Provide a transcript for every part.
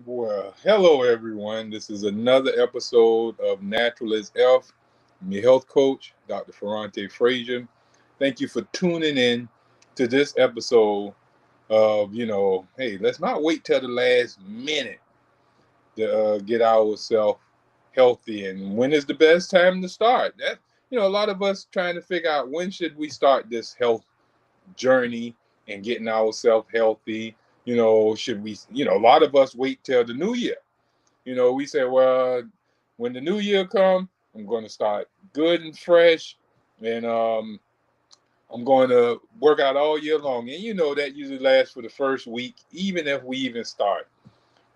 Well, hello everyone. This is another episode of Natural as Elf. I'm your health coach, Dr. Ferrante Frazier. Thank you for tuning in to this episode of, hey, let's not wait till the last minute to get ourselves healthy. And when is the best time to start? A lot of us trying to figure out when should we start this health journey and getting ourselves healthy. Should we, a lot of us wait till the new year. We say, well, when the new year come, I'm going to start good and fresh, and I'm going to work out all year long. And that usually lasts for the first week, even if we even start.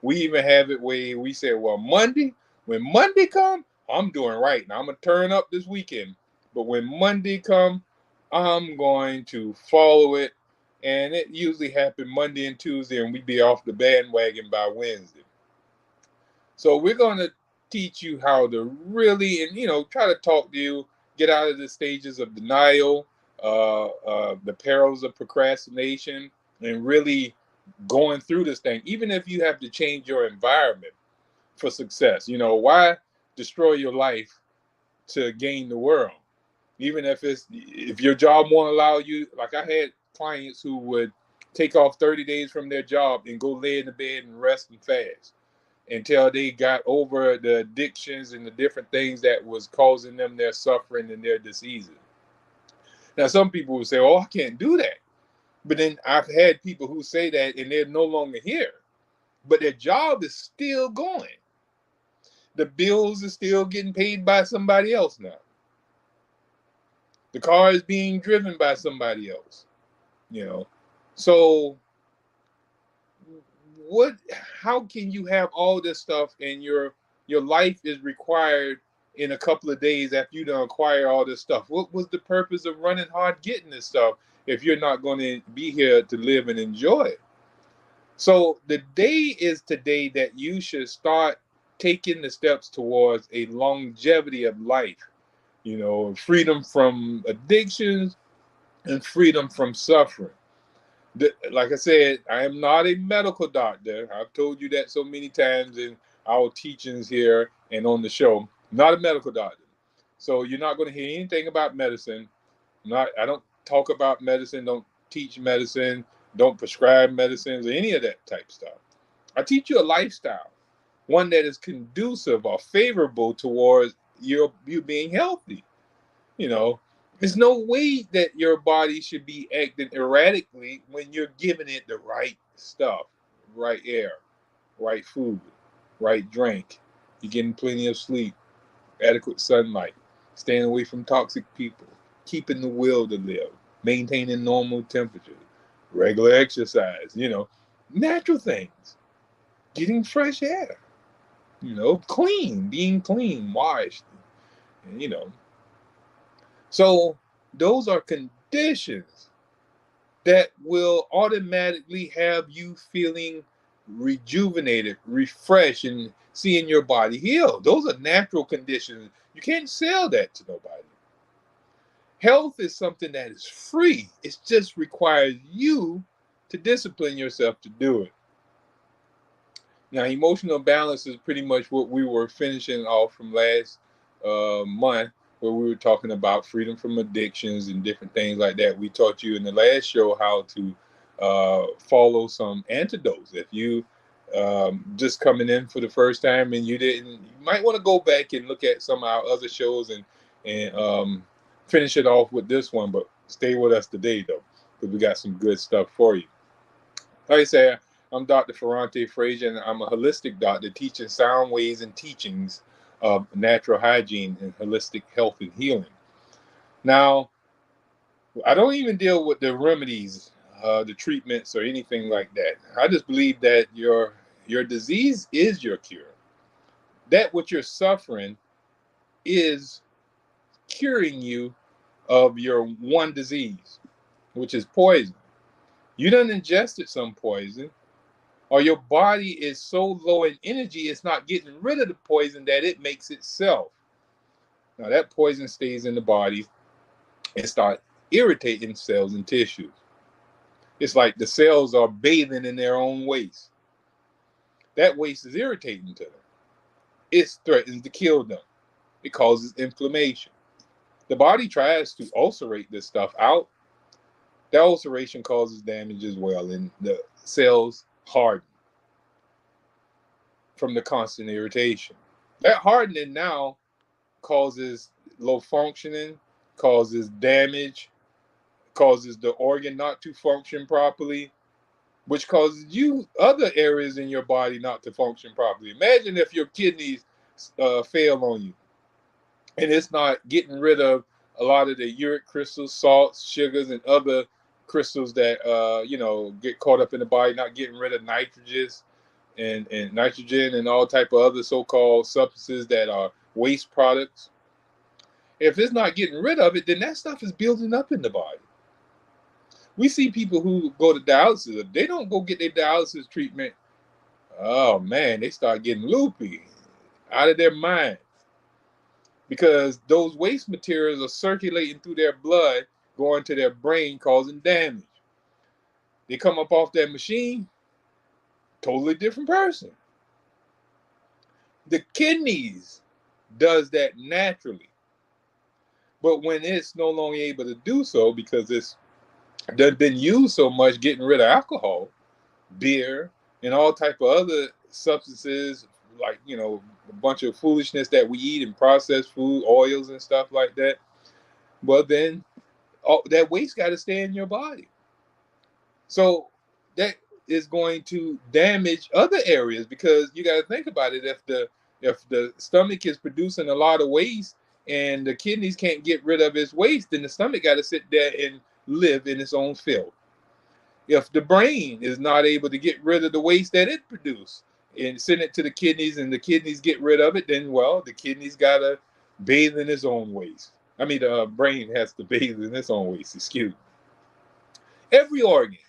We even have it where we say, well, when Monday come, I'm doing right. Now I'm gonna turn up this weekend. But when Monday come, I'm going to follow it. And it usually happens Monday and Tuesday, and we be off the bandwagon by Wednesday. So we're going to teach you how to really, and try to talk to you, get out of the stages of denial, the perils of procrastination, and really going through this thing, even if you have to change your environment for success. Why destroy your life to gain the world? Even if your job won't allow you, like I had clients who would take off 30 days from their job and go lay in the bed and rest and fast until they got over the addictions and the different things that was causing them their suffering and their diseases. Now, some people would say, oh, I can't do that. But then I've had people who say that and they're no longer here, but their job is still going. The bills are still getting paid by somebody else now. The car is being driven by somebody else, So how can you have all this stuff and your life is required in a couple of days after you done acquire all this stuff? What was the purpose of running hard getting this stuff if you're not going to be here to live and enjoy it? So the day is today that you should start taking the steps towards a longevity of life, freedom from addictions and freedom from suffering. Like I said, I am not a medical doctor. I've told you that so many times in our teachings here and on the show. Not a medical doctor. So you're not going to hear anything about medicine. I don't talk about medicine, don't teach medicine, don't prescribe medicines or any of that type stuff. I teach you a lifestyle, one that is conducive or favorable towards you being healthy. There's no way that your body should be acting erratically when you're giving it the right stuff, right air, right food, right drink, you're getting plenty of sleep, adequate sunlight, staying away from toxic people, keeping the will to live, maintaining normal temperatures, regular exercise, natural things, getting fresh air, clean, being clean, washed, and. So those are conditions that will automatically have you feeling rejuvenated, refreshed, and seeing your body heal. Those are natural conditions. You can't sell that to nobody. Health is something that is free. It just requires you to discipline yourself to do it. Now, emotional balance is pretty much what we were finishing off from last month, where we were talking about freedom from addictions and different things like that. We taught you in the last show how to follow some antidotes. If you just coming in for the first time and you didn't, you might want to go back and look at some of our other shows and finish it off with this one. But stay with us today, though, because we got some good stuff for you. Like I say, I'm Dr. Ferrante Frazier, and I'm a holistic doctor teaching sound ways and teachings of natural hygiene and holistic health and healing. Now, I don't even deal with the remedies, the treatments, or anything like that. I just believe that your disease is your cure. That what you're suffering is curing you of your one disease, which is poison. You done ingested some poison, or your body is so low in energy, it's not getting rid of the poison that it makes itself. Now that poison stays in the body and start irritating cells and tissues. It's like the cells are bathing in their own waste. That waste is irritating to them. It threatens to kill them. It causes inflammation. The body tries to ulcerate this stuff out. That ulceration causes damage as well, and the cells harden from the constant irritation. That hardening now causes low functioning, causes damage, causes the organ not to function properly, which causes you other areas in your body not to function properly. Imagine if your kidneys fail on you and it's not getting rid of a lot of the uric crystals, salts, sugars, and other crystals that get caught up in the body, not getting rid of nitrogens and nitrogen and all type of other so-called substances that are waste products. If it's not getting rid of it, then that stuff is building up in the body. We see people who go to dialysis. If they don't go get their dialysis treatment, oh man, they start getting loopy, out of their mind, because those waste materials are circulating through their blood, going to their brain, causing damage. They come up off that machine, totally different person. The kidneys does that naturally. But when it's no longer able to do so because it's done been used so much getting rid of alcohol, beer, and all type of other substances, like a bunch of foolishness that we eat and processed food, oils and stuff like that, well then that waste got to stay in your body. So that is going to damage other areas, because you got to think about it. If the stomach is producing a lot of waste and the kidneys can't get rid of its waste, then the stomach got to sit there and live in its own filth. If the brain is not able to get rid of the waste that it produced and send it to the kidneys, and the kidneys get rid of it, then well, the kidneys got to bathe in its own waste. I mean, the brain has to bathe in its own waste, excuse me. Every organ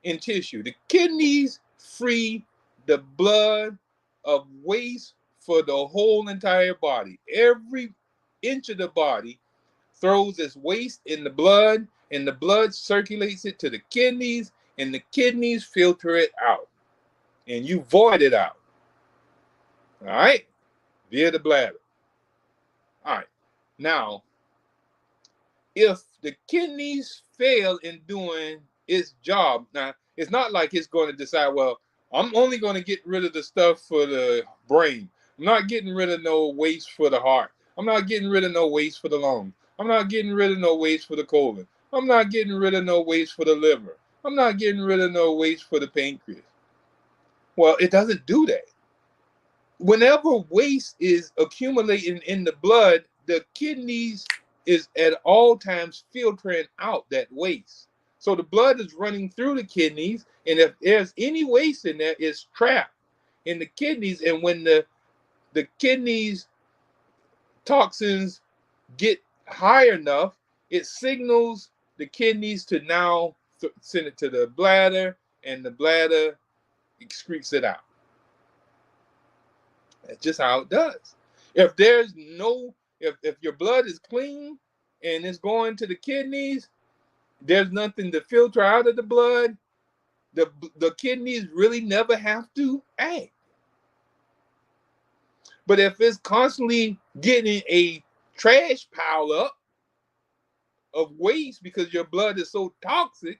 and tissue, the kidneys free the blood of waste for the whole entire body. Every inch of the body throws its waste in the blood, and the blood circulates it to the kidneys, and the kidneys filter it out, and you void it out. All right? Via the bladder. All right. Now, if the kidneys fail in doing its job, now it's not like it's going to decide, well, I'm only going to get rid of the stuff for the brain. I'm not getting rid of no waste for the heart. I'm not getting rid of no waste for the lung. I'm not getting rid of no waste for the colon. I'm not getting rid of no waste for the liver. I'm not getting rid of no waste for the pancreas. Well, it doesn't do that. Whenever waste is accumulating in the blood, the kidneys is at all times filtering out that waste. So the blood is running through the kidneys, and if there's any waste in there, it's trapped in the kidneys. And when the kidneys toxins get high enough, it signals the kidneys to now send it to the bladder, and the bladder excretes it out. That's just how it does. If there's no, if your blood is clean and it's going to the kidneys, there's nothing to filter out of the blood. The kidneys really never have to act. But if it's constantly getting a trash pile up of waste because your blood is so toxic,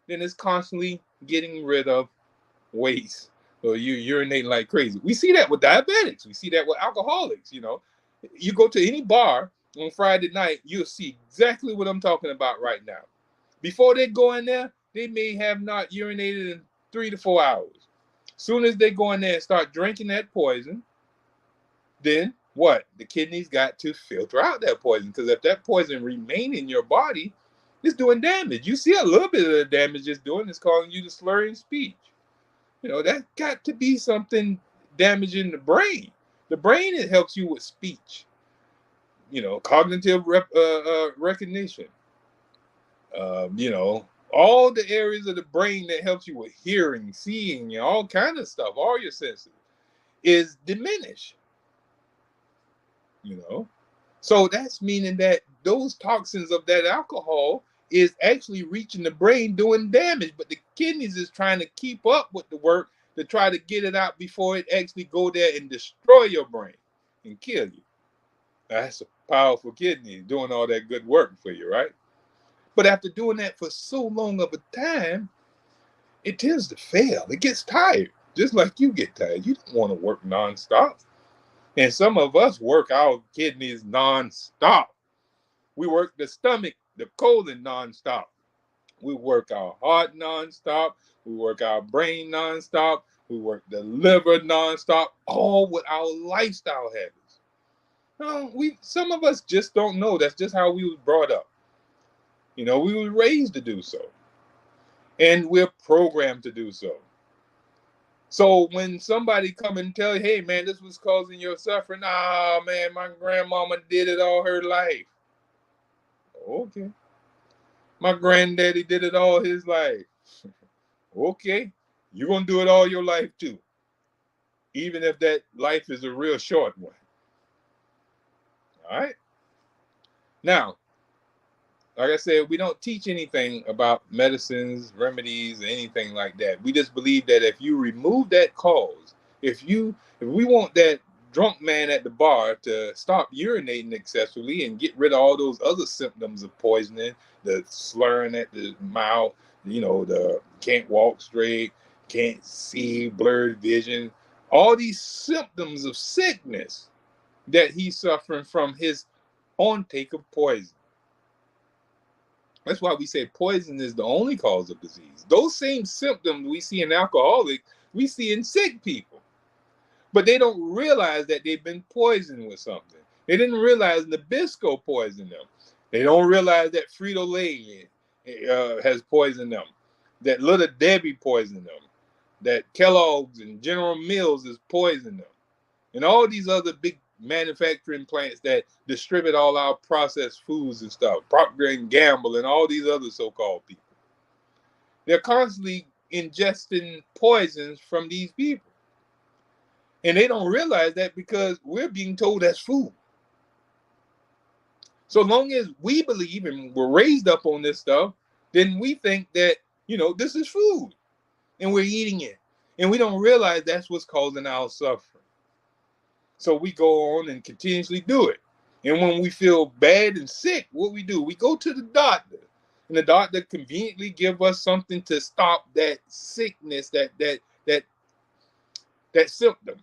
then it's constantly getting rid of waste. So you urinate like crazy. We see that with diabetics. We see that with alcoholics. You know, you go to any bar on Friday night, you'll see exactly what I'm talking about right now. Before they go in there, they may have not urinated in 3 to 4 hours. Soon as they go in there and start drinking that poison, then what? The kidneys got to filter out that poison, because if that poison remain in your body, it's doing damage. You see a little bit of the damage it's doing. It's causing you to slur in speech. You know, that got to be something damaging the brain. The brain, it helps you with speech. You know, cognitive recognition. You know, all the areas of the brain that helps you with hearing, seeing, you know, all kind of stuff, all your senses, is diminished. You know, so that's meaning that those toxins of that alcohol is actually reaching the brain, doing damage, but the kidneys is trying to keep up with the work to try to get it out before it actually go there and destroy your brain and kill you. That's a powerful kidney doing all that good work for you, right? But after doing that for so long of a time, it tends to fail. It gets tired, just like you get tired. You don't want to work nonstop. And some of us work our kidneys nonstop. We work the stomach, the colon nonstop. We work our heart nonstop. We work our brain nonstop. We work the liver nonstop, all with our lifestyle habits. No, some of us just don't know. That's just how we was brought up. You know, we were raised to do so. And we're programmed to do so. So when somebody come and tell you, hey man, this was causing your suffering, man, my grandmama did it all her life. Okay. My granddaddy did it all his life. Okay. You're going to do it all your life too. Even if that life is a real short one. All right. Now, like I said, we don't teach anything about medicines, remedies, or anything like that. We just believe that if you remove that cause, if we want that drunk man at the bar to stop urinating excessively and get rid of all those other symptoms of poisoning, the slurring at the mouth, you know, the can't walk straight, can't see, blurred vision, all these symptoms of sickness that he's suffering from his intake of poison. That's why we say poison is the only cause of disease. Those same symptoms we see in alcoholics, we see in sick people. But they don't realize that they've been poisoned with something. They didn't realize Nabisco poisoned them. They don't realize that Frito-Lay has poisoned them, that Little Debbie poisoned them, that Kellogg's and General Mills has poisoned them, and all these other big manufacturing plants that distribute all our processed foods and stuff, Procter and Gamble and all these other so-called people. They're constantly ingesting poisons from these people. And they don't realize that because we're being told that's food. So long as we believe and we're raised up on this stuff, then we think that, you know, this is food and we're eating it. And we don't realize that's what's causing our suffering. So we go on and continuously do it. And when we feel bad and sick, what we do, we go to the doctor. And the doctor conveniently give us something to stop that sickness, that symptom.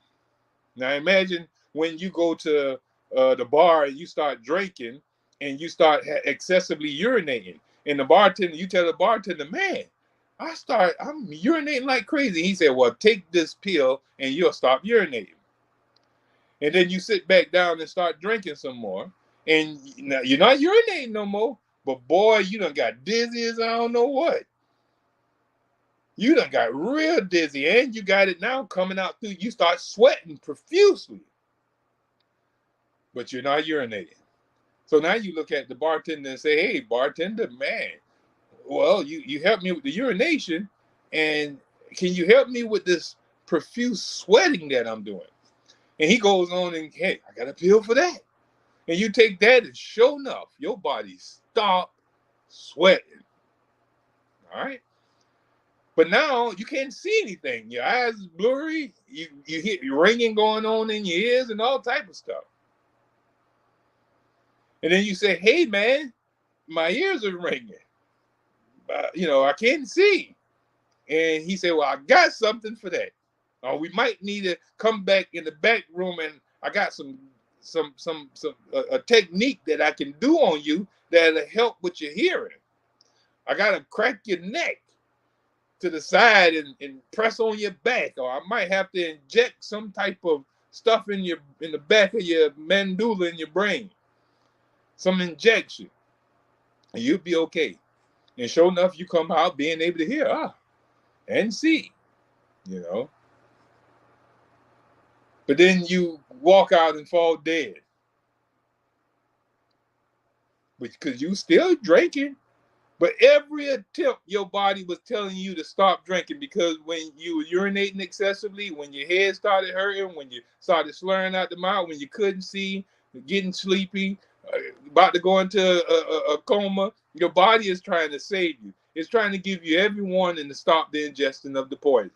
Now imagine when you go to the bar and you start drinking and you start excessively urinating. And the bartender, you tell the bartender, man, I'm urinating like crazy. He said, well, take this pill and you'll stop urinating. And then you sit back down and start drinking some more. And you're not urinating no more. But boy, you done got dizzy as I don't know what. You done got real dizzy, and you got it now coming out through. You start sweating profusely, but you're not urinating. So now you look at the bartender and say, hey, bartender, man, well, you helped me with the urination, and can you help me with this profuse sweating that I'm doing? And he goes on and, hey, I got a pill for that. And you take that, and sure enough, your body stop sweating. All right? But now you can't see anything. Your eyes is blurry. You hear ringing going on in your ears and all type of stuff. And then you say, hey, man, my ears are ringing. I can't see. And he said, well, I got something for that. We might need to come back in the back room, and I got a technique that I can do on you that'll help with your hearing. I got to crack your neck to the side and press on your back, or I might have to inject some type of stuff in the back of your medulla in your brain, some injection, and you'll be okay. And sure enough, you come out being able to hear and see, But then you walk out and fall dead because you still drinking. But every attempt, your body was telling you to stop drinking, because when you were urinating excessively, when your head started hurting, when you started slurring out the mouth, when you couldn't see, getting sleepy, about to go into a coma, your body is trying to save you. It's trying to give you every warning to stop the ingestion of the poison.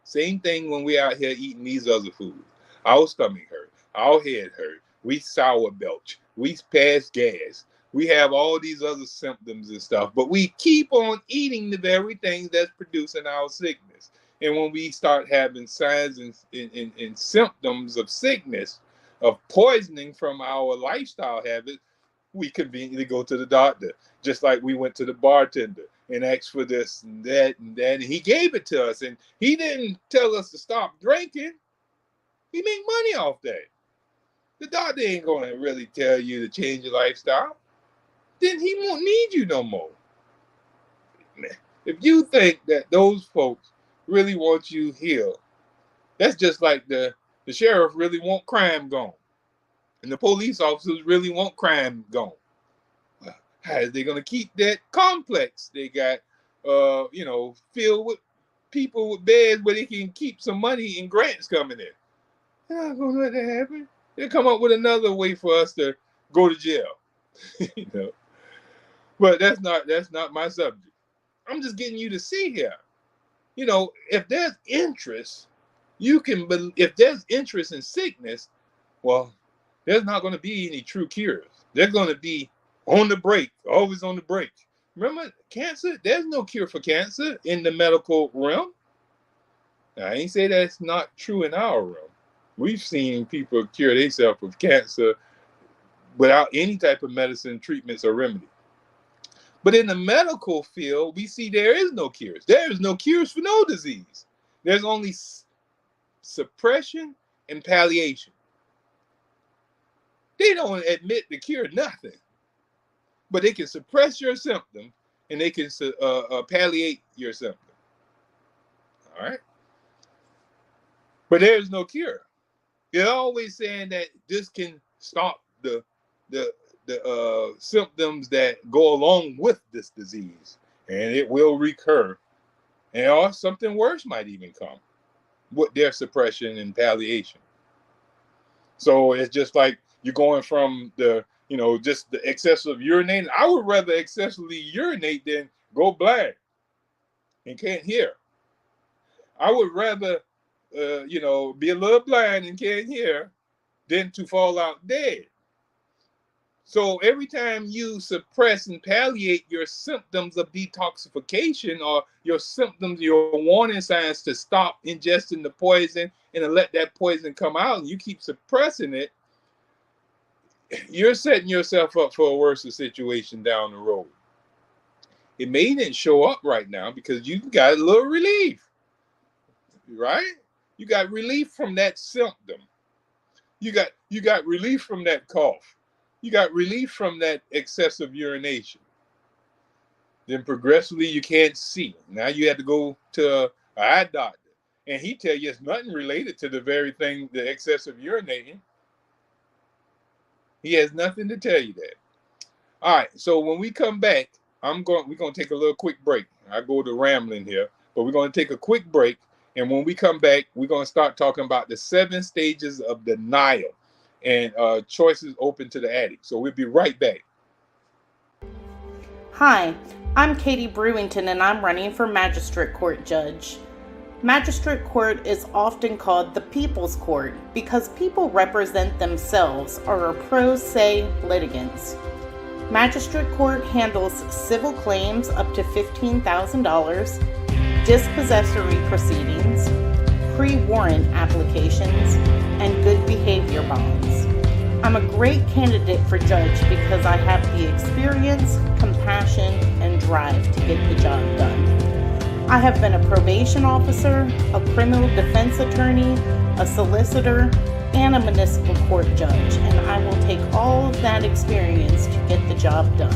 Same thing when we're out here eating these other foods. Our stomach hurt, our head hurt, we sour belch, we pass gas. We have all these other symptoms and stuff, but we keep on eating the very things that's producing our sickness. And when we start having signs and symptoms of sickness, of poisoning from our lifestyle habits, we conveniently go to the doctor, just like we went to the bartender and asked for this and that and that, and he gave it to us. And he didn't tell us to stop drinking. He made money off that. The doctor ain't going to really tell you to change your lifestyle. Then he won't need you no more. If you think that those folks really want you healed, that's just like the sheriff really want crime gone. And the police officers really want crime gone. How are they going to keep that complex they got, filled with people with beds where they can keep some money and grants coming in? They're not going to let that happen. They'll come up with another way for us to go to jail. But that's not my subject. I'm just getting you to see here. If there's interest, if there's interest in sickness, well, there's not going to be any true cures. They're going to be on the break, always on the break. Remember, cancer, there's no cure for cancer in the medical realm. Now, I ain't say that's not true in our realm. We've seen people cure themselves of cancer without any type of medicine, treatments, or remedy. But in the medical field, we see there is no cures. There is no cures for no disease. There's only suppression and palliation. They don't admit to cure nothing, but they can suppress your symptom and they can palliate your symptom. All right? But there's no cure. They're always saying that this can stop the symptoms that go along with this disease, and it will recur, or something worse might even come with their suppression and palliation. So it's just like you're going from just the excessive urinating. I would rather excessively urinate than go blind and can't hear. I would rather be a little blind and can't hear than to fall out dead. So every time you suppress and palliate your symptoms of detoxification, or your symptoms, your warning signs to stop ingesting the poison and to let that poison come out, and you keep suppressing it, you're setting yourself up for a worse situation down the road. It may not show up right now because you got a little relief, right? You got relief from that symptom. You got relief from that cough. You got relief from that excessive urination. Then progressively you can't see. Now you have to go to an eye doctor, and he tell you it's nothing related to the very thing, the excessive urinating. He has nothing to tell you that. All right. So when we come back, we're gonna take a little quick break. I go to rambling here, but we're gonna take a quick break. And when we come back, we're gonna start talking about the 7 stages of denial and choices open to the addict. So we'll be right back. Hi, I'm Katie Brewington and I'm running for Magistrate Court Judge. Magistrate Court is often called the People's Court because people represent themselves or are pro se litigants. Magistrate Court handles civil claims up to $15,000, dispossessory proceedings, pre-warrant applications, and good behavior bonds. I'm a great candidate for judge because I have the experience, compassion, and drive to get the job done. I have been a probation officer, a criminal defense attorney, a solicitor, and a municipal court judge, and I will take all of that experience to get the job done.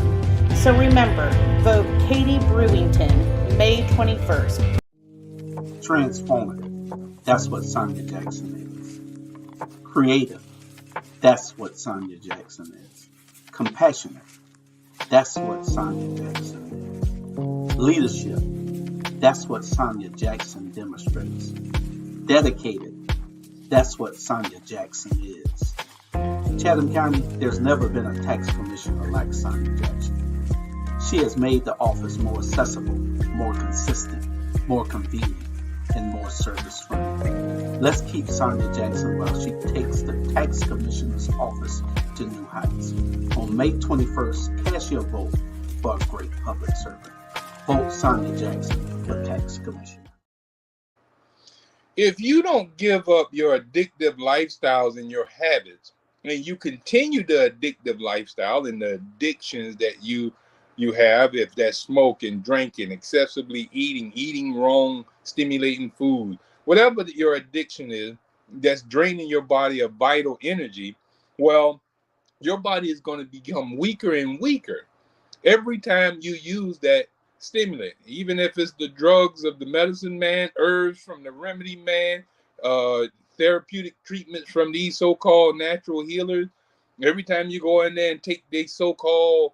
So remember, vote Katie Brewington, May 21st. Transformative, that's what Sonia Jackson is. Creative, that's what Sonia Jackson is. Compassionate, that's what Sonia Jackson is. Leadership, that's what Sonia Jackson demonstrates. Dedicated, that's what Sonia Jackson is. Chatham County, there's never been a tax commissioner like Sonia Jackson. She has made the office more accessible, more consistent, more convenient, and more service-friendly. Let's keep Sonia Jackson while she takes the tax commissioner's office to new heights. On May 21st, cast your vote for a great public servant. Vote Sonia Jackson for tax commissioner. If you don't give up your addictive lifestyles and your habits, and you continue the addictive lifestyle and the addictions that you have, if that's smoking, drinking, excessively eating wrong, stimulating food, whatever your addiction is that's draining your body of vital energy, well, your body is going to become weaker and weaker every time you use that stimulant, even if it's the drugs of the medicine man, herbs from the remedy man, therapeutic treatments from these so-called natural healers. Every time you go in there and take these so-called,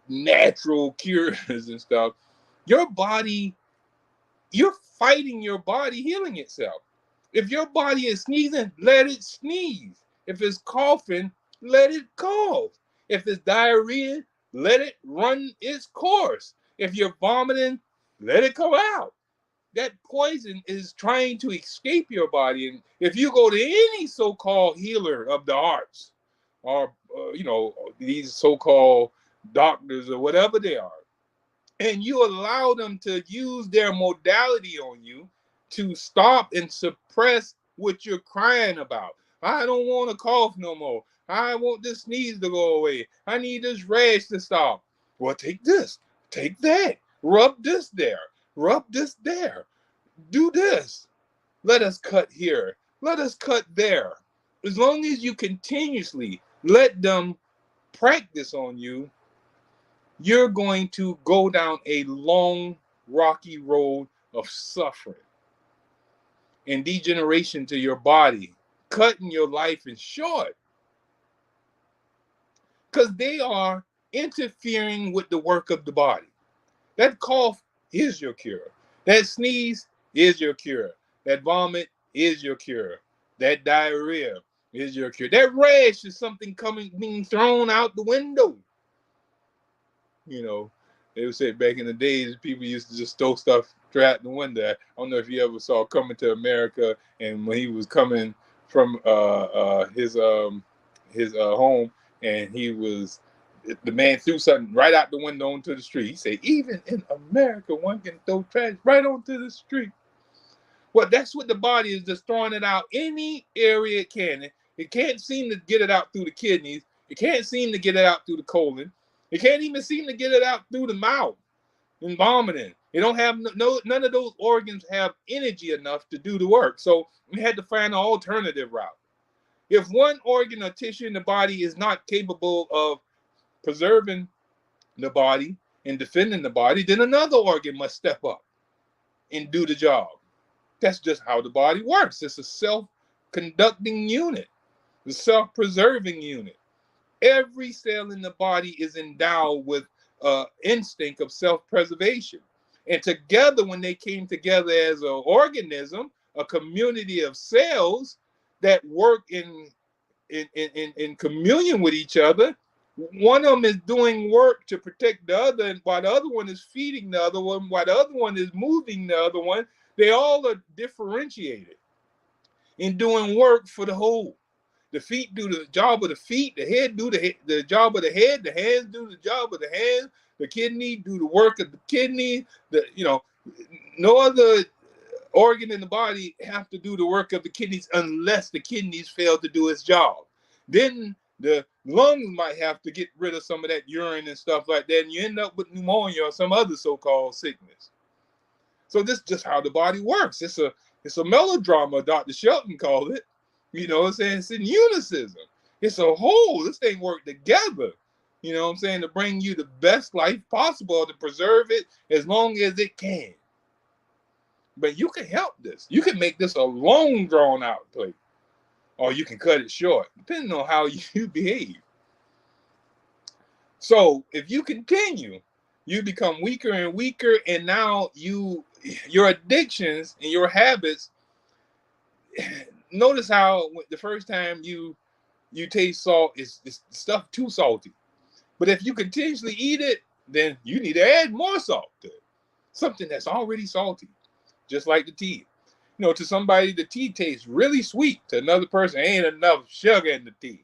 natural cures and stuff, your body, you're fighting your body healing itself. If your body is sneezing, let it sneeze. If it's coughing, let it cough. If it's diarrhea, let it run its course. If you're vomiting, let it come out. That poison is trying to escape your body. And if you go to any so-called healer of the arts, or these so-called doctors or whatever they are, and you allow them to use their modality on you to stop and suppress what you're crying about. I don't want to cough no more. I want this sneeze to go away. I need this rash to stop. Well, take this, take that, rub this there, rub this there, do this. Let us cut here. Let us cut there. As long as you continuously let them practice on you, you're going to go down a long, rocky road of suffering and degeneration to your body, cutting your life in short. Because they are interfering with the work of the body. That cough is your cure. That sneeze is your cure. That vomit is your cure. That diarrhea is your cure. That rash is something being thrown out the window. They would say back in the days, people used to just throw stuff straight out the window. I don't know if you ever saw Coming to America, and when he was coming from his home, and the man threw something right out the window onto the street. He said, even in America, one can throw trash right onto the street. Well, that's what the body is, just throwing it out any area it can. It can't seem to get it out through the kidneys. It can't seem to get it out through the colon. It can't even seem to get it out through the mouth and vomiting. It don't have none of those organs have energy enough to do the work. So we had to find an alternative route. If one organ or tissue in the body is not capable of preserving the body and defending the body, then another organ must step up and do the job. That's just how the body works. It's a self-conducting unit, the self-preserving unit. Every cell in the body is endowed with instinct of self-preservation. And together, when they came together as an organism, a community of cells that work in communion with each other, one of them is doing work to protect the other, and while the other one is feeding the other one, while the other one is moving the other one, they all are differentiated in doing work for the whole. The feet do the job of the feet, the head do the job of the head, the hands do the job of the hands, the kidney do the work of the kidney. No other organ in the body have to do the work of the kidneys unless the kidneys fail to do its job. Then the lungs might have to get rid of some of that urine and stuff like that, and you end up with pneumonia or some other so-called sickness. So this is just how the body works. It's a melodrama, Dr. Shelton called it. You know what I'm saying? It's in unison. It's a whole. This thing work together. You know what I'm saying? To bring you the best life possible, to preserve it as long as it can. But you can help this. You can make this a long, drawn-out play. Or you can cut it short, depending on how you behave. So if you continue, you become weaker and weaker, and now your addictions and your habits. Notice how the first time you taste salt, is stuff too salty. But if you continuously eat it, then you need to add more salt to it. Something that's already salty, just like the tea. You know, to somebody, the tea tastes really sweet. To another person, ain't enough sugar in the tea.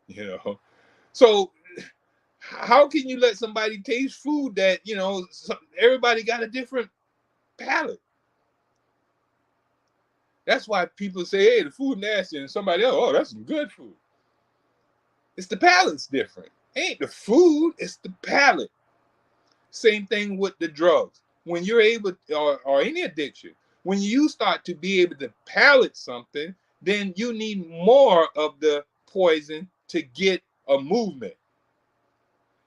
You know, so how can you let somebody taste food that, you know, everybody got a different palate? That's why people say, hey, the food nasty, and somebody else, oh, that's some good food. It's the palate's different. Ain't the food, it's the palate. Same thing with the drugs. When you're able, or any addiction, when you start to be able to palate something, then you need more of the poison to get a movement.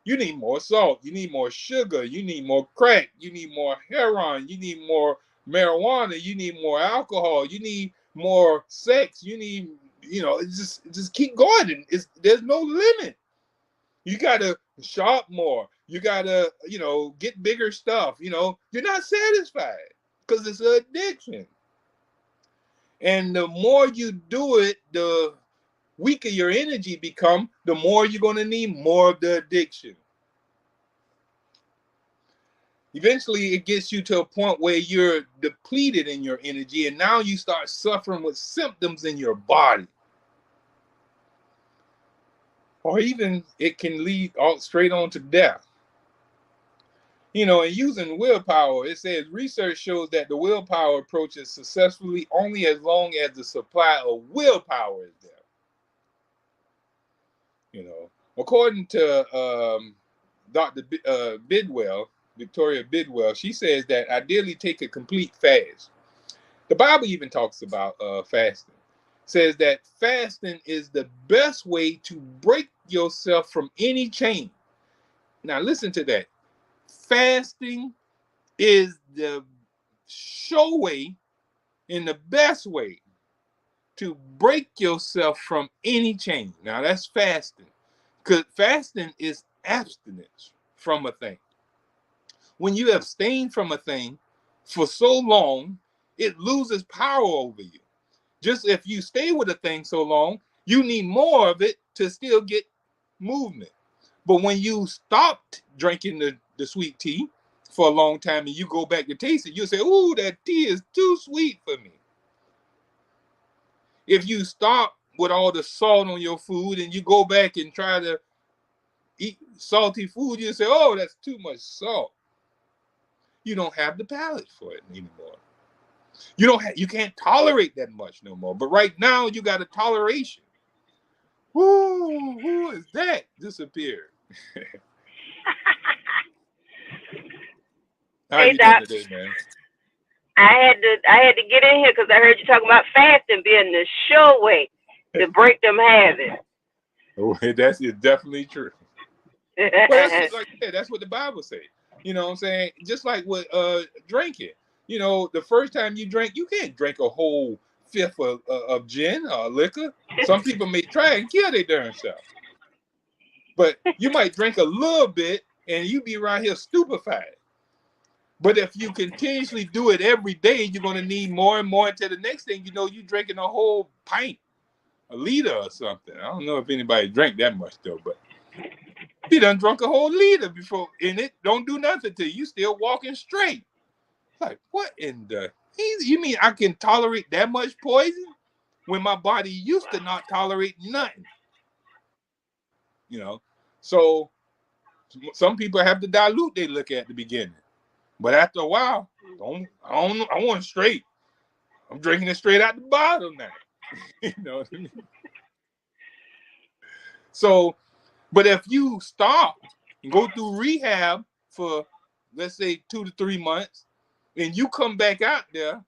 You need more salt, you need more sugar, you need more crack, you need more heroin, you need more marijuana, you need more alcohol, you need more sex, you need, you know, just keep going. There's no limit. You gotta shop more, you gotta, you know, get bigger stuff. You know, you're not satisfied because it's an addiction. And the more you do it, the weaker your energy become, the more you're going to need more of the addiction. Eventually, it gets you to a point where you're depleted in your energy, and now you start suffering with symptoms in your body. Or even it can lead straight on to death. You know, and using willpower, it says research shows that the willpower approach is successfully only as long as the supply of willpower is there. You know, according to Dr. Bidwell, Victoria Bidwell, she says that ideally take a complete fast. The Bible even talks about fasting. It says that fasting is the best way to break yourself from any chain. Now listen to that. Fasting is the sure way and the best way to break yourself from any chain. Now that's fasting, because fasting is abstinence from a thing. When you abstain from a thing for so long, it loses power over you. Just if you stay with a thing so long, you need more of it to still get movement. But when you stopped drinking the sweet tea for a long time and you go back to taste it, you say, ooh, that tea is too sweet for me. If you stop with all the salt on your food and you go back and try to eat salty food, you say, oh, that's too much salt. You don't have the palate for it anymore. You can't tolerate that much no more. But right now you got a toleration. Who is that? Disappeared. How Hey, you doing Doc. today, man? I had to get in here because I heard you talking about fasting being the sure way to break them habits. Oh, that's definitely true. Well, that's like I said, that's what the Bible says. You know what I'm saying? Just like with drinking. You know, the first time you drink, you can't drink a whole fifth of gin or liquor. Some people may try and kill their darn self. But you might drink a little bit and you be right here stupefied. But if you continuously do it every day, you're going to need more and more until the next thing you know, you're drinking a whole pint, a liter or something. I don't know if anybody drank that much though, but you done drunk a whole liter before, and it don't do nothing to you. You still walking straight. Like, what in the? You mean I can tolerate that much poison when my body used to not tolerate nothing? You know, so some people have to dilute their liquor at the beginning, but after a while, I want it straight. I'm drinking it straight out the bottle now. You know what I mean? So, but if you stop and go through rehab for, let's say, 2 to 3 months, and you come back out there,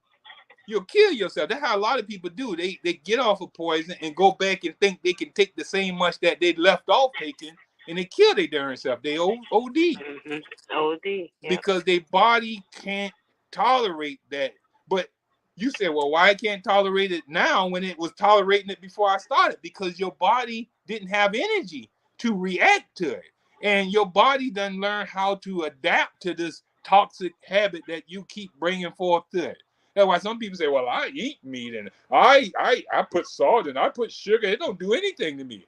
you'll kill yourself. That's how a lot of people do. They get off of poison and go back and think they can take the same much that they left off taking, and they kill their darn self. They OD. Mm-hmm. OD. Yep. Because their body can't tolerate that. But you said, well, why I can't tolerate it now when it was tolerating it before I started? Because your body didn't have energy to react to it. And your body doesn't learn how to adapt to this toxic habit that you keep bringing forth to it. That's why some people say, well, I eat meat and I put salt and I put sugar. It don't do anything to me.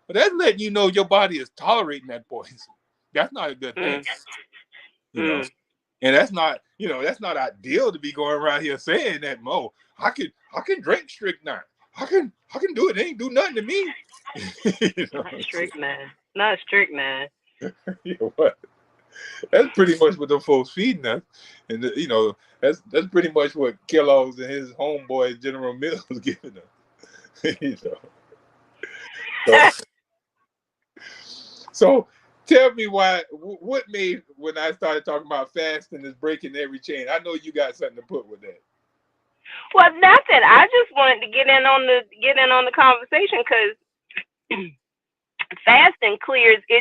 But that's letting you know your body is tolerating that poison. That's not a good thing. You know, and that's not ideal to be going around here saying that, Mo, I can drink strychnine. I can do it. It ain't do nothing to me. You know, not strychnine. You know what? That's pretty much what the folks feeding us, and you know that's pretty much what Kellogg's and his homeboy General Mills giving us. You know, so tell me what made when I started talking about fasting is breaking every chain. I know you got something to put with that. Well, nothing. I just wanted to get in on the conversation because fasting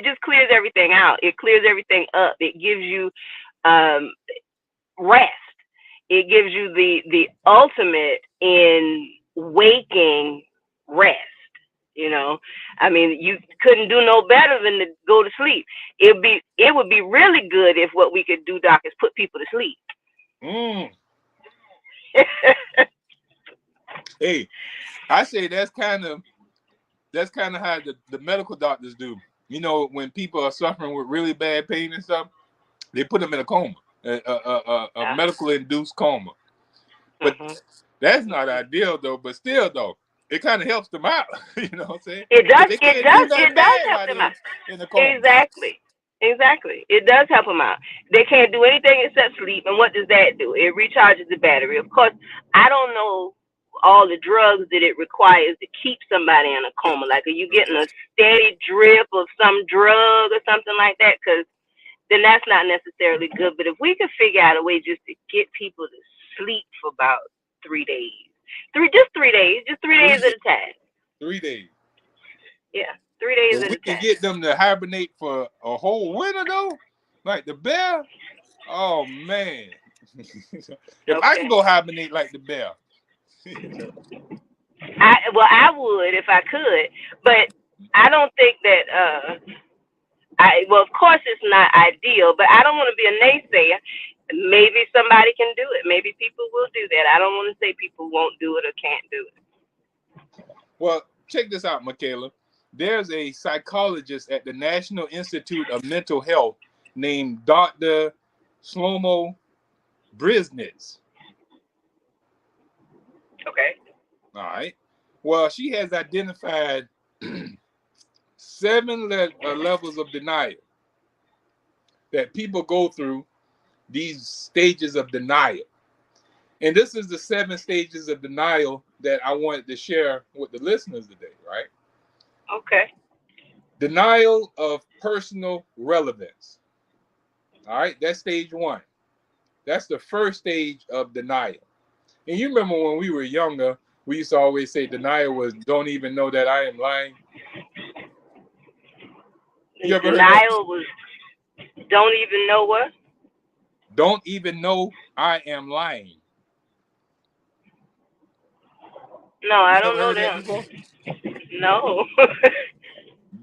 just clears everything out. It clears everything up. It gives you rest. It gives you the ultimate in waking rest. You know, I mean, you couldn't do no better than to go to sleep. It would be really good if what we could do, Doc, is put people to sleep. Hey, I say that's kind of how the medical doctors do. You know, when people are suffering with really bad pain and stuff, they put them in a coma, a medical induced coma. But that's not ideal though. But still though, it kind of helps them out. You know what I'm saying? It does help them out. In the coma. Exactly. It does help them out. They can't do anything except sleep. And what does that do? It recharges the battery. Of course, I don't know all the drugs that it requires to keep somebody in a coma. Like, are you getting a steady drip of some drug or something like that? Because then that's not necessarily good. But if we could figure out a way just to get people to sleep for about 3 days. Just 3 days at a time. 3 days. Yeah, 3 days at a time. We can get them to hibernate for a whole winter though, like the bear. Oh man, if I can go hibernate like the bear. I would if I could, but I don't think that. Of course it's not ideal, but I don't want to be a naysayer. Maybe somebody can do it. Maybe people will do that. I don't want to say people won't do it or can't do it. Well, check this out, Michaela. There's a psychologist at the National Institute of Mental Health named Dr. Shlomo Brisnitz. Okay. All right. Well, she has identified 7 levels of denial that people go through, these stages of denial. And this is the 7 stages of denial that I wanted to share with the listeners today, right? Okay. Denial of personal relevance. All right, that's stage one. That's the first stage of denial. And you remember when we were younger, we used to always say denial was don't even know that I am lying. You ever heard that? Denial was don't even know what? Don't even know I am lying. No, I You don't never know heard them. that before? No.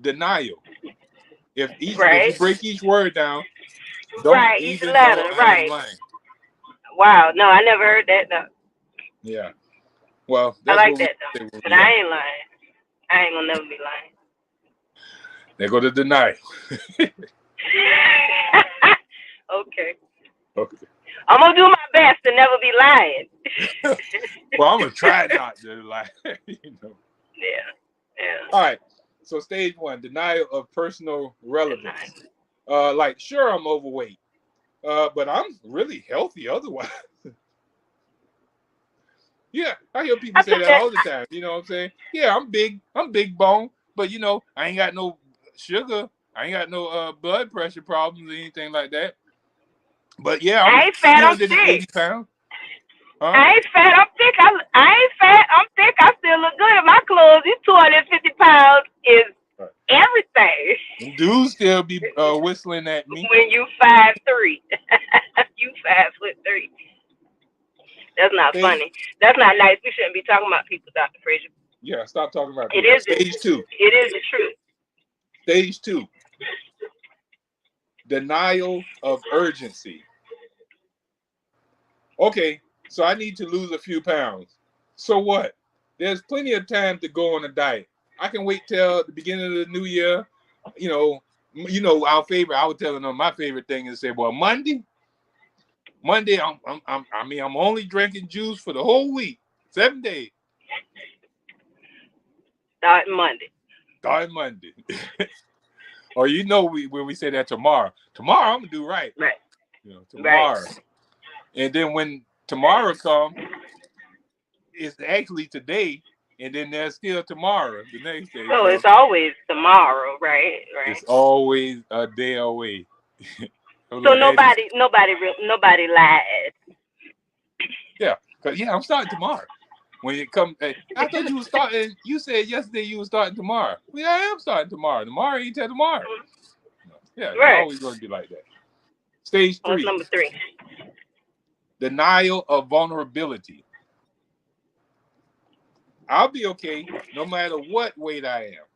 Denial. If you Right. break each word down, don't Right, each even letter, know I am right. lying. Wow. No, I never heard that. No. Yeah. Well, I that's like what we that say though. when But we're I young. ain't lying. I ain't gonna never be lying. They go to denial. Okay. Okay. I'm gonna do my best to never be lying. Well, I'm gonna try not to lie. You know. Yeah. All right. So stage one, denial of personal relevance. Like, sure, I'm overweight, but I'm really healthy otherwise. Yeah, I hear people say that all the time. You know what I'm saying? Yeah, I'm big bone, but you know, I ain't got no sugar, I ain't got no blood pressure problems or anything like that. But yeah, I ain't fat, I'm 380 thick. pounds. Huh? I ain't fat, I'm thick. I ain't fat, I'm thick. I still look good in my clothes. These 250 pounds is everything. And dudes still be whistling at me. When you 5'3", you 5'3". That's not funny. That's not nice. We shouldn't be talking about people, Dr. Frazier. Yeah, stop talking about It people. is Stage two. It is the truth. Stage two. Denial of urgency. Okay, so I need to lose a few pounds. So what? There's plenty of time to go on a diet. I can wait till the beginning of the new year. You know our favorite. I was telling them my favorite thing is say, well, Monday, I'm only drinking juice for the whole week, 7 days. Starting Monday. Or when we say that tomorrow I'm gonna do right. Right. You know, tomorrow. Right. And then when tomorrow comes, it's actually today, and then there's still tomorrow, the next day. So it's always tomorrow, right? It's always a day away. So nobody lied. Yeah, because I'm starting tomorrow. When it comes, I thought you were starting. You said yesterday you were starting tomorrow. Well, yeah, I am starting tomorrow. Tomorrow ain't till tomorrow. Yeah, right. It's always going to be like that. Stage 3. Number 3. Denial of vulnerability. I'll be okay no matter what weight I am.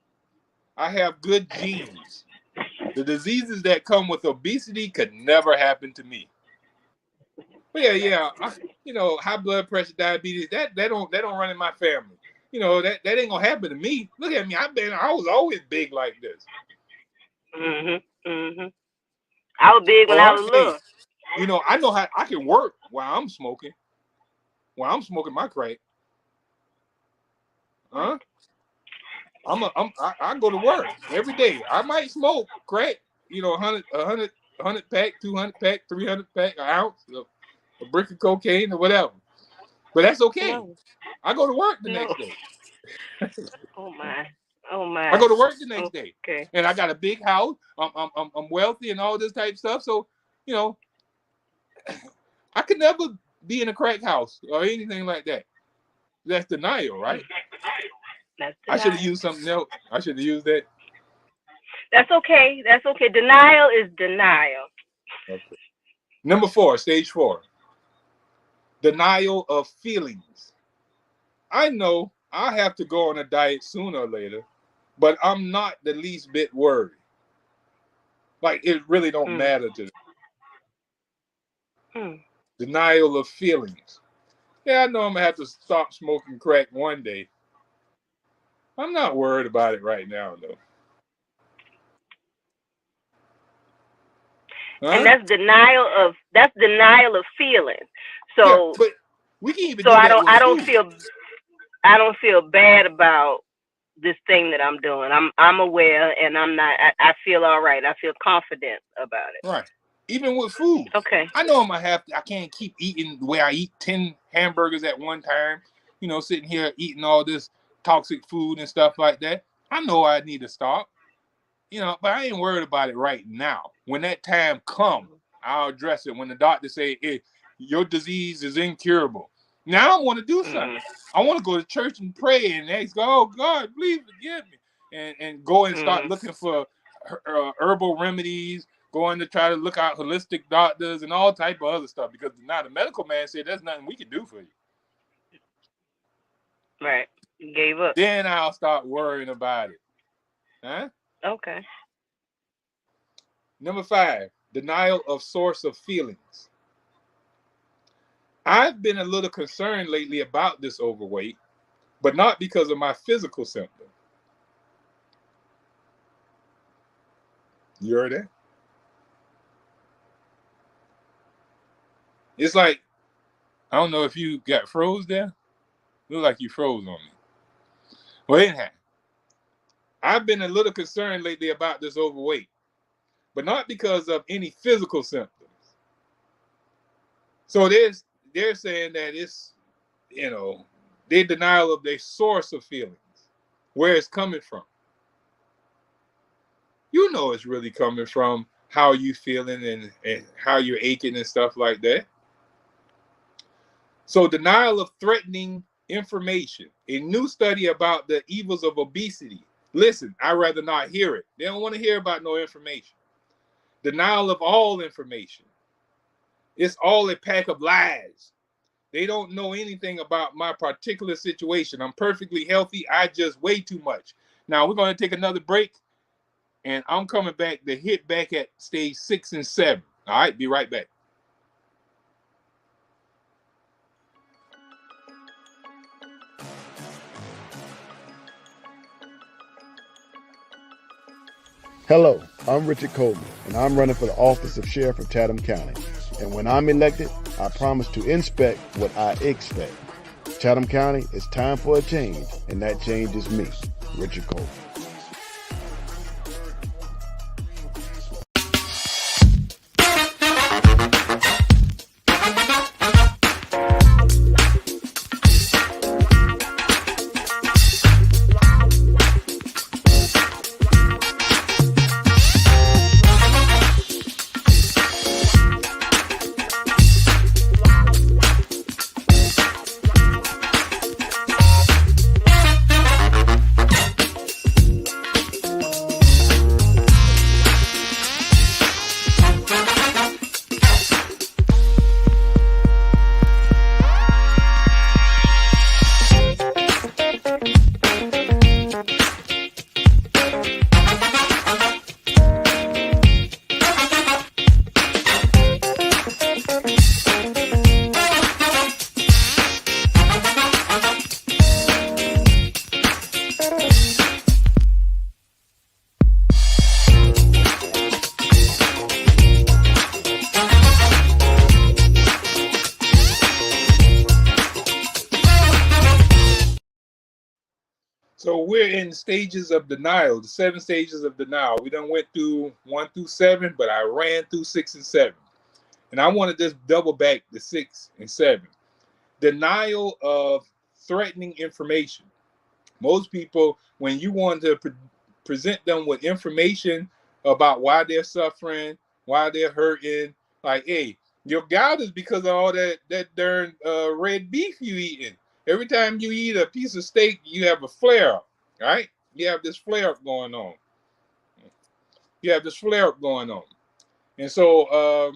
I have good genes. The diseases that come with obesity could never happen to me. But yeah, high blood pressure, diabetes, that don't run in my family. You know, that ain't gonna happen to me. Look at me. I was always big like this. I was big when I was little. You know, I know how I can work while I'm smoking. While I'm smoking my crack. Huh? I go to work every day. I might smoke crack, 100 pack, 200 pack, 300 pack, an ounce, a brick of cocaine or whatever. But that's okay. No. I go to work the next day. Oh my. I go to work the next day. Okay. And I got a big house. I'm wealthy and all this type of stuff. So, I could never be in a crack house or anything like that. That's denial, right? I should have used something else. I should have used that. That's okay. Denial is denial. Okay. Number 4, stage 4. Denial of feelings. I know I have to go on a diet sooner or later, but I'm not the least bit worried. Like, it really don't matter to them. Denial of feelings. Yeah, I know I'm going to have to stop smoking crack one day. I'm not worried about it right now, though. Huh? And that's denial of feeling. So, yeah, but we can even. So I don't feel bad about this thing that I'm doing. I'm aware, and I'm not. I feel all right. I feel confident about it. Right. Even with food. Okay. I know I can't keep eating the way I eat 10 hamburgers at one time. Sitting here eating all this toxic food and stuff like that. I know I need to stop. but I ain't worried about it right now. When that time comes, I'll address it. When the doctor say, hey, your disease is incurable. Now I want to do something. I want to go to church and pray and ask, oh, God, please forgive me. And go and start looking for herbal remedies, going to try to look out holistic doctors and all type of other stuff. Because now the medical man said there's nothing we can do for you. Right. You gave up. Then I'll start worrying about it. Huh? Okay. Number 5, denial of source of feelings. I've been a little concerned lately about this overweight, but not because of my physical symptoms. You heard that? It's like, I don't know if you got froze there. Look like you froze on me. Well, anyhow, I've been a little concerned lately about this overweight, but not because of any physical symptoms. So they're saying that it's, their denial of their source of feelings, where it's coming from. It's really coming from how you feeling and how you're aching and stuff like that. So denial of threatening information. A new study about the evils of obesity. Listen, I'd rather not hear it. They don't want to hear about no information. Denial of all information. It's all a pack of lies. They don't know anything about my particular situation. I'm perfectly healthy. I just weigh too much. Now we're going to take another break, and I'm coming back to hit back at stage 6 and 7. All right, be right back. Hello, I'm Richard Coleman, and I'm running for the office of Sheriff of Chatham County. And when I'm elected, I promise to inspect what I expect. Chatham County, it's time for a change, and that change is me, Richard Coleman. So we're in stages of denial, the 7 stages of denial. We done went through 1 through 7, but I ran through 6 and 7. And I want to just double back the 6 and 7. Denial of threatening information. Most people, when you want to present them with information about why they're suffering, why they're hurting, like, hey, your gout is because of all that darn red beef you eating. Every time you eat a piece of steak, you have a flare-up, right? You have this flare-up going on. And so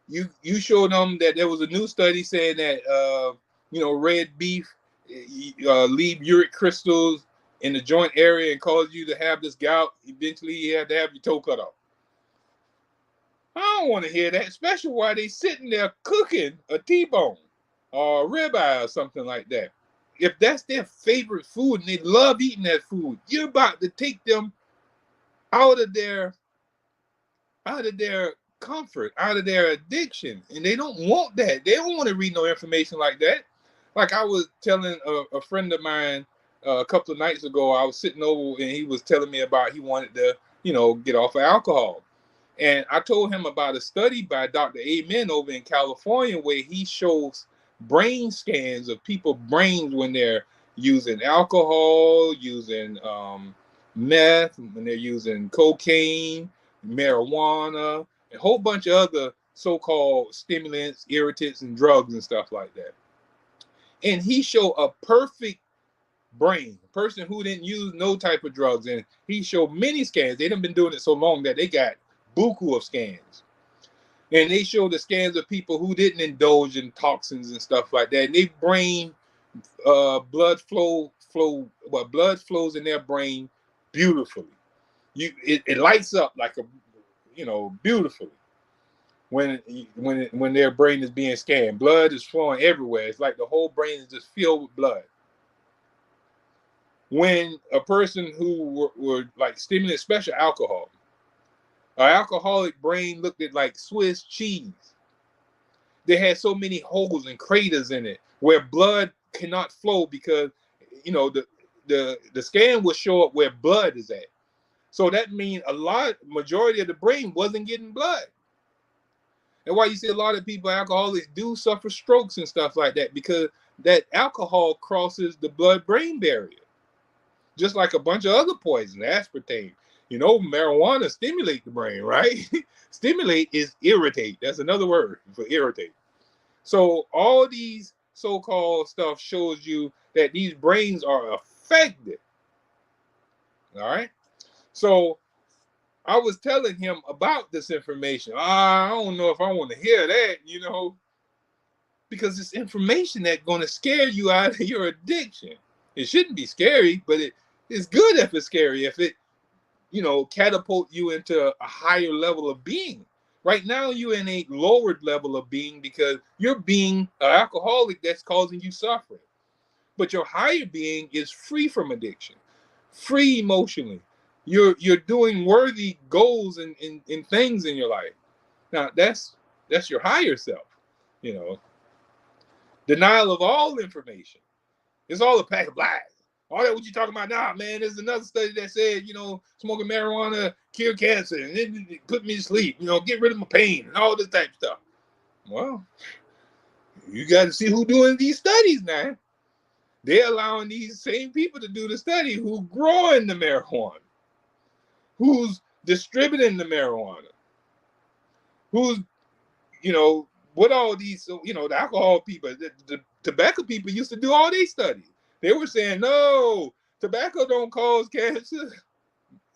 you showed them that there was a new study saying that, red beef leave uric crystals in the joint area and cause you to have this gout. Eventually, you have to have your toe cut off. I don't want to hear that, especially while they sitting there cooking a T-bone or a ribeye or something like that. If that's their favorite food and they love eating that food, you're about to take them out of their comfort, out of their addiction, and they don't want that. They don't want to read no information like that. Like I was telling a friend of mine a couple of nights ago, I was sitting over and he was telling me about he wanted to, get off of alcohol. And I told him about a study by Dr. Amen over in California where he shows brain scans of people's brains when they're using alcohol, using meth, when they're using cocaine, marijuana, a whole bunch of other so-called stimulants, irritants, and drugs and stuff like that. And he showed a perfect brain, a person who didn't use no type of drugs. And he showed many scans. They done been doing it so long that they got buku of scans. And they showed the scans of people who didn't indulge in toxins and stuff like that. And their brain, blood flows in their brain beautifully. It lights up like beautifully when their brain is being scanned. Blood is flowing everywhere. It's like the whole brain is just filled with blood. When a person who were like stimulant, special alcohol, an alcoholic brain looked at like Swiss cheese. They had so many holes and craters in it where blood cannot flow because the scan will show up where blood is at. So that means majority of the brain wasn't getting blood. And why you see a lot of people, alcoholics, do suffer strokes and stuff like that, because that alcohol crosses the blood-brain barrier. Just like a bunch of other poisons, aspartame. Marijuana stimulate the brain, right? Stimulate is irritate. That's another word for irritate. So all these so-called stuff shows you that these brains are affected. All right? So I was telling him about this information. I don't know if I want to hear that, because it's information that's going to scare you out of your addiction. It shouldn't be scary, but it's good if it's scary, if it, catapult you into a higher level of being. Right now, you're in a lowered level of being because you're being an alcoholic that's causing you suffering. But your higher being is free from addiction, free emotionally. You're doing worthy goals and things in your life. Now, that's your higher self, Denial of all information. It's all a pack of lies. All that what you talking about now, man, there's another study that said, smoking marijuana cure cancer and it put me to sleep, get rid of my pain and all this type of stuff. Well, you got to see who's doing these studies now. They're allowing these same people to do the study who growing the marijuana, who's distributing the marijuana, who's, what all these, the alcohol people, the tobacco people used to do all these studies. They were saying, no, tobacco don't cause cancer,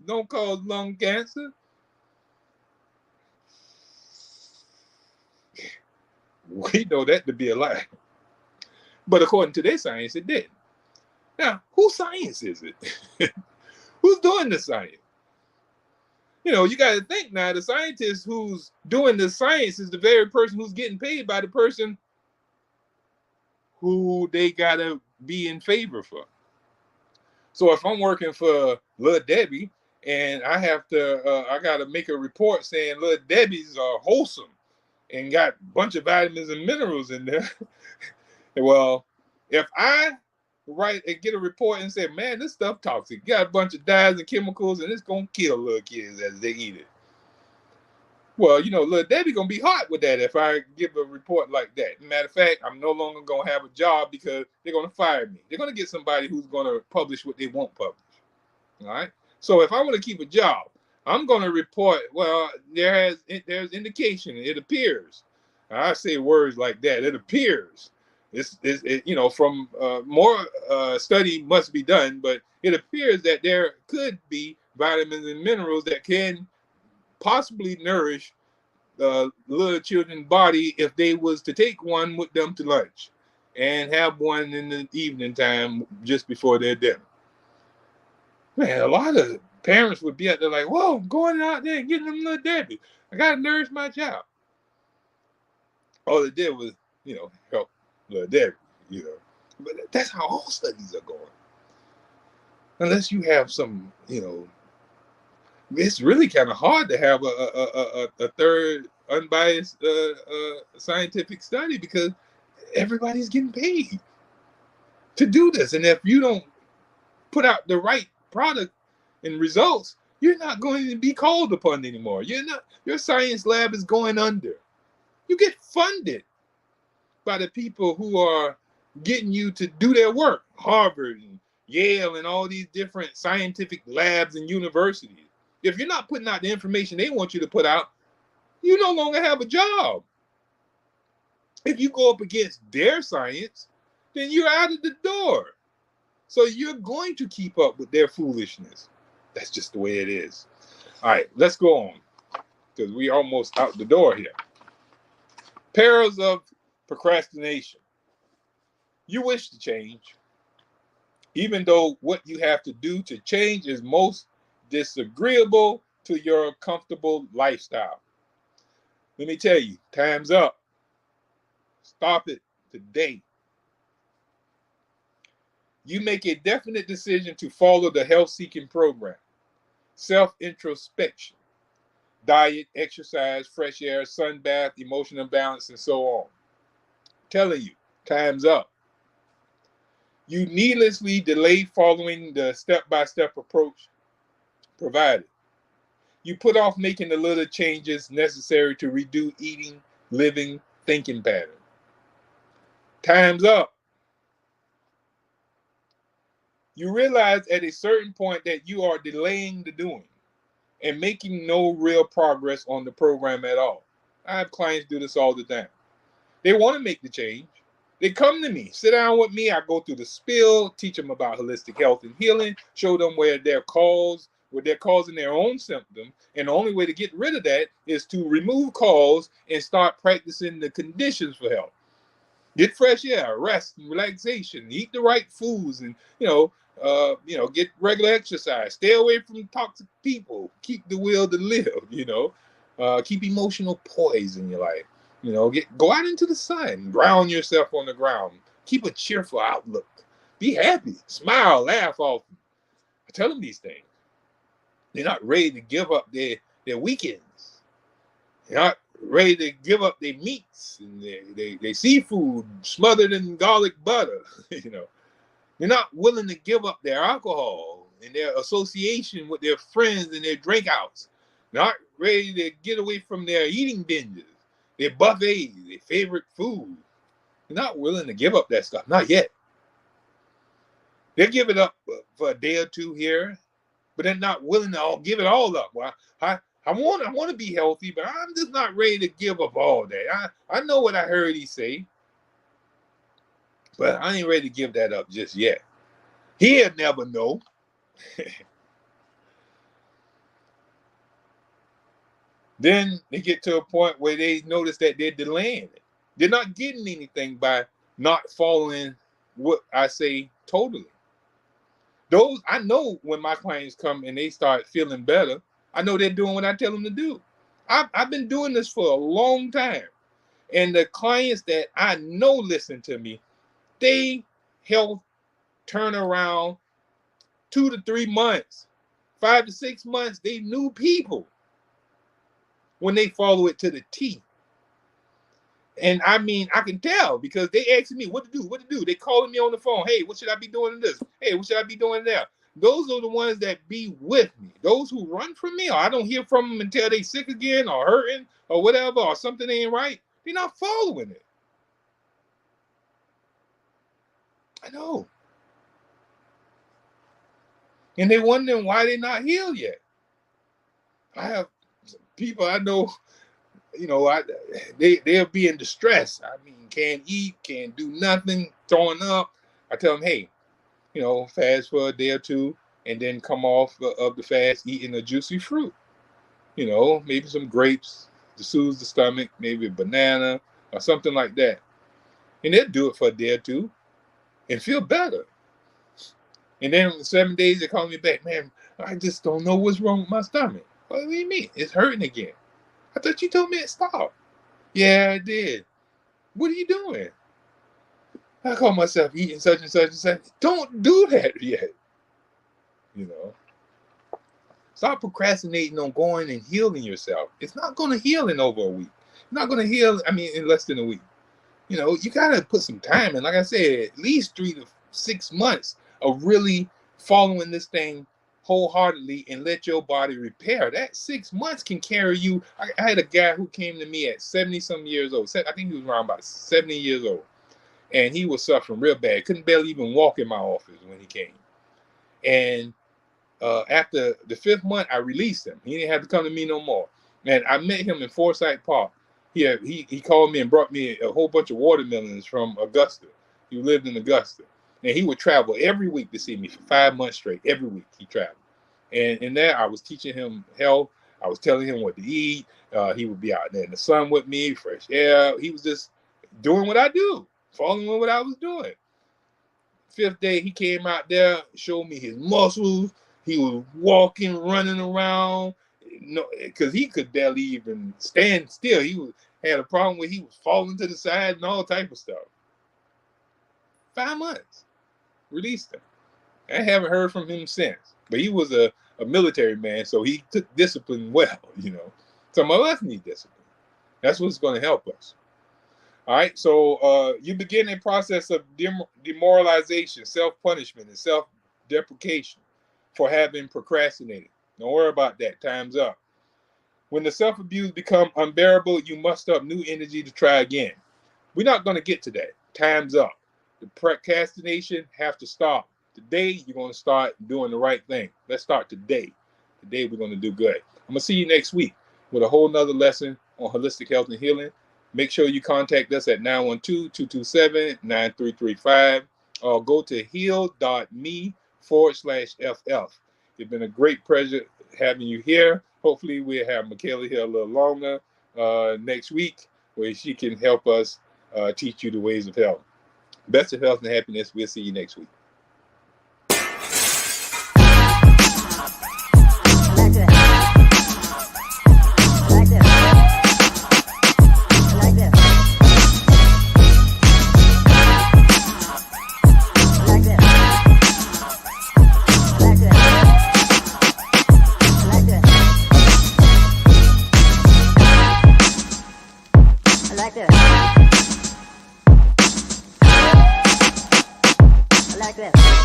don't cause lung cancer. We know that to be a lie. But according to their science, it did. Now, whose science is it? Who's doing the science? You got to think now, the scientist who's doing the science is the very person who's getting paid by the person who they got to be in favor for. So if I'm working for Lil Debbie and I have to, I got to make a report saying Lil Debbie's are wholesome and got a bunch of vitamins and minerals in there. Well, if I write and get a report and say, man, this stuff toxic, got a bunch of dyes and chemicals and it's going to kill little kids as they eat it. Well, Lil Debbie going to be hot with that if I give a report like that. Matter of fact, I'm no longer going to have a job because they're going to fire me. They're going to get somebody who's going to publish what they won't publish. All right? So if I want to keep a job, I'm going to report, well, there's indication, it appears. I say words like that, it appears. From more study must be done, but it appears that there could be vitamins and minerals that can possibly nourish little children's body if they was to take one with them to lunch and have one in the evening time just before their dinner. Man, a lot of parents would be out there like, whoa, I'm going out there and getting them Lil Debbie. I got to nourish my child. All it did was, help Lil Debbie, But that's how all studies are going. Unless you have some, it's really kind of hard to have a third unbiased scientific study because everybody's getting paid to do this. And if you don't put out the right product and results, you're not going to be called upon anymore. Your science lab is going under. You get funded by the people who are getting you to do their work. Harvard and Yale and all these different scientific labs and universities. If you're not putting out the information they want you to put out, you no longer have a job. If you go up against their science, then you're out of the door. So you're going to keep up with their foolishness. That's just the way it is. All right, let's go on, because we're almost out the door here. Perils of procrastination. You wish to change, even though what you have to do to change is most disagreeable to your comfortable lifestyle. Let me tell you, time's up. Stop it today. You make a definite decision to follow the health-seeking program, self-introspection, diet, exercise, fresh air, sun bath, emotional balance, and so on. I'm telling you, time's up. You needlessly delay following the step-by-step approach provided. You put off making the little changes necessary to redo eating, living, thinking pattern. Time's up. You realize at a certain point that you are delaying the doing and making no real progress on the program at all. I have clients do this all the time. They want to make the change. They come to me, sit down with me. I go through the spiel, teach them about holistic health and healing, show them where they're causing their own symptom. And the only way to get rid of that is to remove cause and start practicing the conditions for health. Get fresh air, rest, and relaxation, eat the right foods, and get regular exercise. Stay away from toxic people. Keep the will to live. Keep emotional poise in your life. Go out into the sun, ground yourself on the ground. Keep a cheerful outlook. Be happy, smile, laugh often. I tell them these things. They're not ready to give up their weekends. They're not ready to give up their meats and their seafood smothered in garlic butter. They're not willing to give up their alcohol and their association with their friends and their drink outs. Not ready to get away from their eating binges, their buffets, their favorite food. They're not willing to give up that stuff. Not yet. They'll give it up for a day or two here, but they're not willing to give it all up. Well, I want to be healthy, but I'm just not ready to give up all that. I know what I heard he say, but I ain't ready to give that up just yet. He'll never know. Then they get to a point where they notice that they're delaying it. They're not getting anything by not following what I say totally. Those, I know when my clients come and they start feeling better, I know they're doing what I tell them to do. I've been doing this for a long time. And the clients that I know listen to me, they health turn around 2 to 3 months, 5 to 6 months. They new people when they follow it to the T. And I mean, I can tell because they asking me what to do. They calling me on the phone. Hey, what should I be doing in this? Hey, what should I be doing there? Those are the ones that be with me. Those who run from me, or I don't hear from them until they sick again or hurting or whatever, or something ain't right. They're not following it. I know. And they wondering why they're not healed yet. I have people I know, they'll be in distress. I mean, can't eat, can't do nothing, throwing up. I tell them, hey, fast for a day or two, and then come off of the fast eating a juicy fruit. Maybe some grapes to soothe the stomach, maybe a banana or something like that. And they'll do it for a day or two and feel better. And then in 7 days, they call me back, man, I just don't know what's wrong with my stomach. What do you mean? It's hurting again. I thought you told me it stopped. Yeah, I did. What are you doing? I call myself eating such and such and such. Don't do that yet. Stop procrastinating on going and healing yourself. It's not going to heal in over a week. It's not going to heal, in less than a week. You got to put some time in. Like I said, at least 3 to 6 months of really following this thing wholeheartedly and let your body repair. That 6 months can carry you. I had a guy who came to me at 70 some years old. I think he was around about 70 years old. and he was suffering real bad. Couldn't barely even walk in my office when he came. And after the 5th month, I released him. He didn't have to come to me no more. And I met him in Forsyth Park. He called me and brought me a whole bunch of watermelons from Augusta. He lived in Augusta. And he would travel every week to see me for 5 months straight. Every week he traveled. And in there, I was teaching him health. I was telling him what to eat. He would be out there in the sun with me, fresh air. He was just doing what I do, following what I was doing. 5th day, he came out there, showed me his muscles. He was walking, running around, because he could barely even stand still. He had a problem where he was falling to the side and all type of stuff. 5 months, released him. I haven't heard from him since. But he was a military man, so he took discipline well, Some of us need discipline. That's what's going to help us. All right, so you begin a process of demoralization, self-punishment, and self-deprecation for having procrastinated. Don't worry about that. Time's up. When the self-abuse becomes unbearable, you muster up new energy to try again. We're not going to get to that. Time's up. The procrastination have to stop. Today, you're going to start doing the right thing. Let's start today. Today, we're going to do good. I'm going to see you next week with a whole nother lesson on holistic health and healing. Make sure you contact us at 912-227-9335 or go to heal.me/FF. It's been a great pleasure having you here. Hopefully, we'll have Michaela here a little longer next week where she can help us teach you the ways of health. Best of health and happiness. We'll see you next week. Like this.